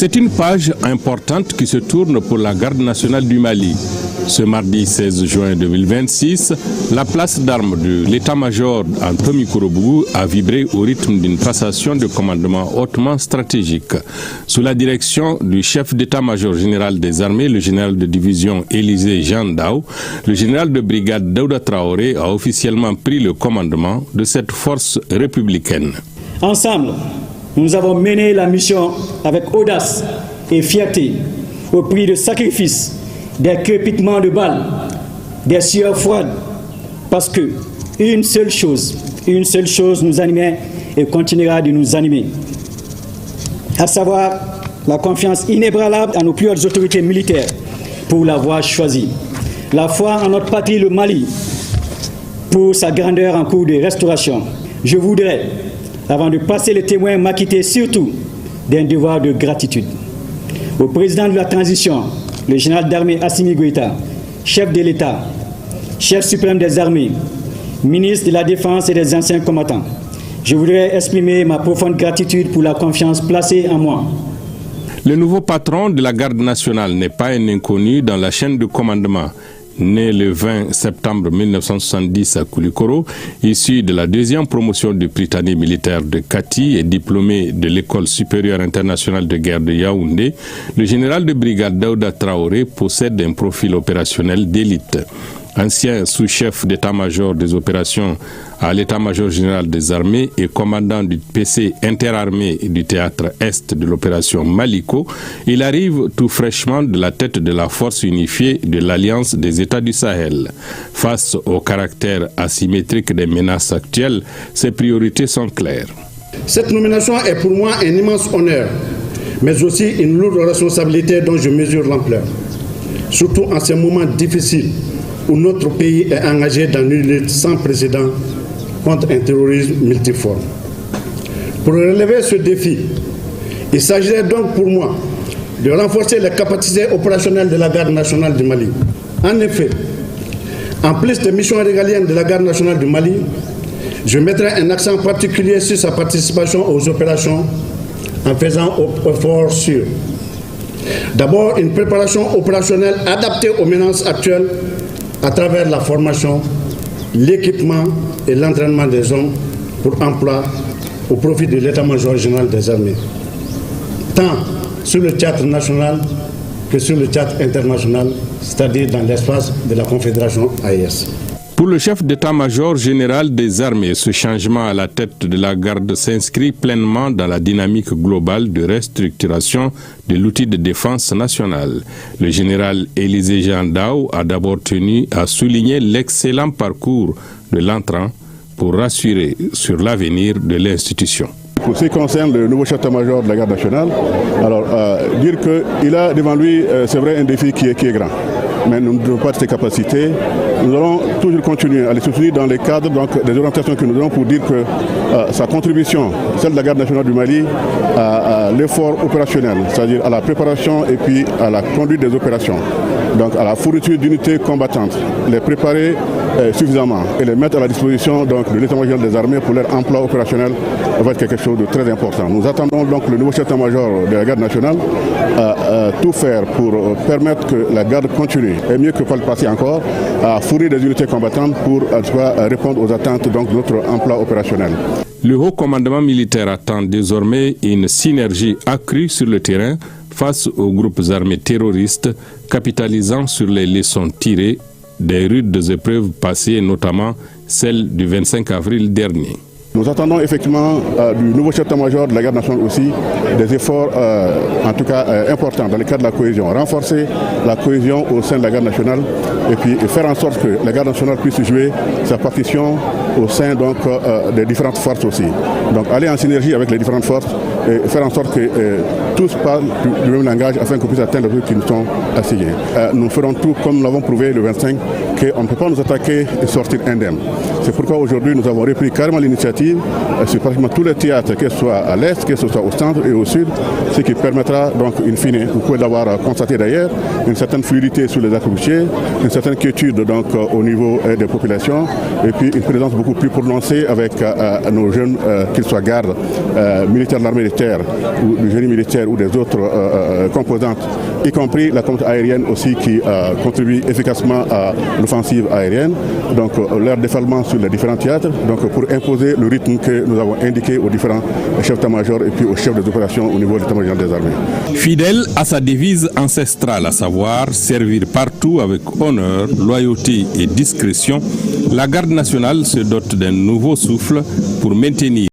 C'est une page importante qui se tourne pour la garde nationale du Mali. Ce mardi 16 juin 2026, la place d'armes de l'état-major en Tomikorobougou a vibré au rythme d'une passation de commandement hautement stratégique. Sous la direction du chef d'état-major général des armées, le général de division Élisée Jean Ndao, le général de brigade Daouda Traoré a officiellement pris le commandement de cette force républicaine. Ensemble, nous avons mené la mission avec audace et fierté, au prix de sacrifices, des crépitements de balles, des sueurs froides, parce que une seule chose nous animait et continuera de nous animer, à savoir la confiance inébranlable à nos plus hautes autorités militaires pour l'avoir choisi, la foi en notre patrie, le Mali, pour sa grandeur en cours de restauration. Je voudrais, avant de passer le témoin, m'acquitter surtout d'un devoir de gratitude au président de la transition, le général d'armée Assimi Goïta, chef de l'État, chef suprême des armées, ministre de la Défense et des anciens combattants. Je voudrais exprimer ma profonde gratitude pour la confiance placée en moi. Le nouveau patron de la garde nationale n'est pas un inconnu dans la chaîne de commandement. Né le 20 septembre 1970 à Koulikoro, issu de la deuxième promotion du Prytanée militaire de Kati et diplômé de l'École supérieure internationale de guerre de Yaoundé, le général de brigade Daouda Traoré possède un profil opérationnel d'élite. Ancien sous-chef d'état-major des opérations à l'état-major général des armées et commandant du PC interarmé du théâtre Est de l'opération Maliko, il arrive tout fraîchement de la tête de la force unifiée de l'Alliance des États du Sahel. Face au caractère asymétrique des menaces actuelles, ses priorités sont claires. Cette nomination est pour moi un immense honneur, mais aussi une lourde responsabilité dont je mesure l'ampleur. Surtout en ces moments difficiles où notre pays est engagé dans une lutte sans précédent contre un terrorisme multiforme. Pour relever ce défi, il s'agirait donc pour moi de renforcer les capacités opérationnelles de la garde nationale du Mali. En effet, en plus des missions régaliennes de la garde nationale du Mali, je mettrai un accent particulier sur sa participation aux opérations en faisant effort sûr. D'abord, une préparation opérationnelle adaptée aux menaces actuelles à travers la formation, l'équipement et l'entraînement des hommes pour emploi au profit de l'état-major général des armées, tant sur le théâtre national que sur le théâtre international, c'est-à-dire dans l'espace de la Confédération AES. Pour le chef d'état-major général des armées, ce changement à la tête de la garde s'inscrit pleinement dans la dynamique globale de restructuration de l'outil de défense nationale. Le général Élisée Jean Ndao a d'abord tenu à souligner l'excellent parcours de l'entrant pour rassurer sur l'avenir de l'institution. Pour ce qui concerne le nouveau chef d'état-major de la garde nationale, alors dire qu'il a devant lui, c'est vrai, un défi qui est grand. Mais nous ne devons pas de ses capacités. Nous allons toujours continuer à les soutenir dans les cadres des orientations que nous donnons pour dire que sa contribution, celle de la garde nationale du Mali, à l'effort opérationnel, c'est-à-dire à la préparation et puis à la conduite des opérations, donc à la fourniture d'unités combattantes, les préparer suffisamment et les mettre à la disposition donc, de l'état-major des armées pour leur emploi opérationnel va être quelque chose de très important. Nous attendons donc le nouveau chef d'état-major de la garde nationale à tout faire pour permettre que la garde continue, et mieux que par le passé encore, à fournir des unités combattantes pour en tout cas, répondre aux attentes donc, de notre emploi opérationnel. Le haut commandement militaire attend désormais une synergie accrue sur le terrain face aux groupes armés terroristes, capitalisant sur les leçons tirées des rudes épreuves passées, notamment celle du 25 avril dernier. Nous attendons effectivement du nouveau chef d'état-major de la garde nationale aussi des efforts en tout cas importants dans le cadre de la cohésion. Renforcer la cohésion au sein de la garde nationale et puis faire en sorte que la garde nationale puisse jouer sa partition au sein donc, des différentes forces aussi. Donc aller en synergie avec les différentes forces et faire en sorte que tous parlent du même langage afin qu'on puisse atteindre les objectifs qui nous sont assignés. Nous ferons tout comme nous l'avons prouvé le 25 qu'on ne peut pas nous attaquer et sortir indemne. C'est pourquoi aujourd'hui nous avons repris carrément l'initiative sur pratiquement tous les théâtres, que ce soit à l'est, que ce soit au centre et au sud, ce qui permettra donc in fine, vous pouvez l'avoir constaté d'ailleurs, une certaine fluidité sur les accouchés, une certaine quiétude donc au niveau des populations et puis une présence beaucoup plus prononcée avec nos jeunes, qu'ils soient gardes, militaires de l'armée de terre, ou du génie militaire ou des autres composantes, y compris la composante aérienne aussi qui contribue efficacement à l'offensive aérienne. Donc leur déferlement sur les différents théâtres, donc pour imposer le rythme que nous avons indiqué aux différents chefs d'état-major et puis aux chefs des opérations au niveau de l'état-major des armées. Fidèle à sa devise ancestrale, à savoir servir partout avec honneur, loyauté et discrétion, la garde nationale se dote d'un nouveau souffle pour maintenir